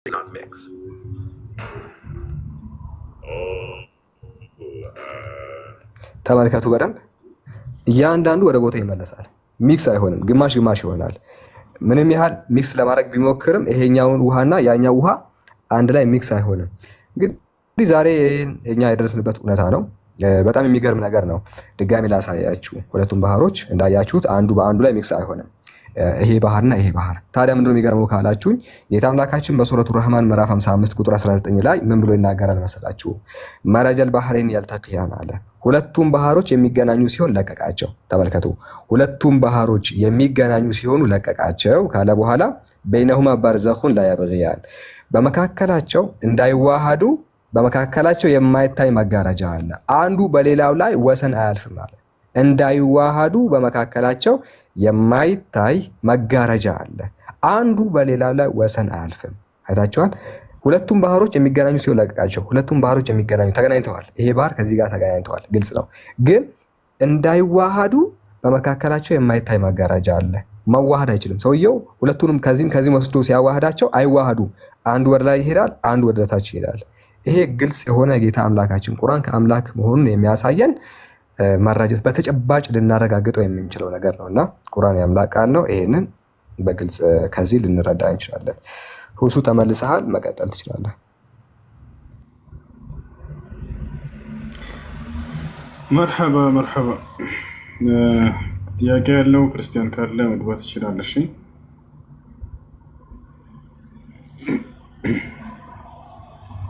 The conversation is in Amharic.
not mix. ተመልከቱ በደንብ እያንዳንዱ ወደ ቦታ ይመለሳል። ሚክስ አይሆንም፣ ግማሽ ግማሽ ይሆናል። ምንም ያህል ሚክስ ለማድረግ ቢሞክርም ይሄኛውን ውሃና ያኛው ውሃ አንድ ላይ ሚክስ አይሆንም። እንግዲህ ዛሬ እኛ የደረስንበት እውነታ ነው። በጣም የሚገርም ነገር ነው። ድጋሚ ላሳያችሁ። ሁለቱም ባህሮች እንዳያችሁት አንዱ በአንዱ ላይ ሚክስ አይሆንም። ይሄ ባህርና ይሄ ባህር ታዲያ ምንድነው የሚገርመው ካላችሁኝ ጌታ አምላካችን በሱረቱ ረህማን ምዕራፍ 55 ቁጥር 19 ላይ ምን ብሎ ይናገራል መሰላችሁ? መረጀል ባህሬን ያልተቂያን አለ። ሁለቱም ባህሮች የሚገናኙ ሲሆን ለቀቃቸው። ተመልከቱ፣ ሁለቱም ባህሮች የሚገናኙ ሲሆኑ ለቀቃቸው ካለ በኋላ በይነሁማ ባርዘኹን ላ የብጊያን፣ በመካከላቸው እንዳይዋሃዱ በመካከላቸው የማይታይ መጋረጃ አለ። አንዱ በሌላው ላይ ወሰን አያልፍም አለ። እንዳይዋሃዱ በመካከላቸው የማይታይ መጋረጃ አለ። አንዱ በሌላው ላይ ወሰን አያልፍም። አይታችኋል? ሁለቱም ባህሮች የሚገናኙ ሲሆን ለቀቃቸው። ሁለቱም ባህሮች የሚገናኙ ተገናኝተዋል። ይሄ ባህር ከዚህ ጋር ተገናኝተዋል፣ ግልጽ ነው። ግን እንዳይዋሃዱ በመካከላቸው የማይታይ መጋረጃ አለ። መዋሃድ አይችልም። ሰውየው ሁለቱንም ከዚህም ወስዶ ሲያዋህዳቸው አይዋሃዱ። አንዱ ወደ ላይ ይሄዳል፣ አንዱ ወደ ታች ይሄዳል። ይሄ ግልጽ የሆነ ጌታ አምላካችን ቁርአን ከአምላክ መሆኑን የሚያሳየን መረጃ በተጨባጭ ልናረጋግጠው የምንችለው ነገር ነውና ቁርአን የአምላክ ቃል ነው። ይሄንን በግልጽ ከዚህ ልንረዳ እንችላለን። ሁሱ ተመልሰሃል፣ መቀጠል ትችላለህ። መርሐባ ጥያቄ ያለው ክርስቲያን ካለ መግባት ይችላል። እሺ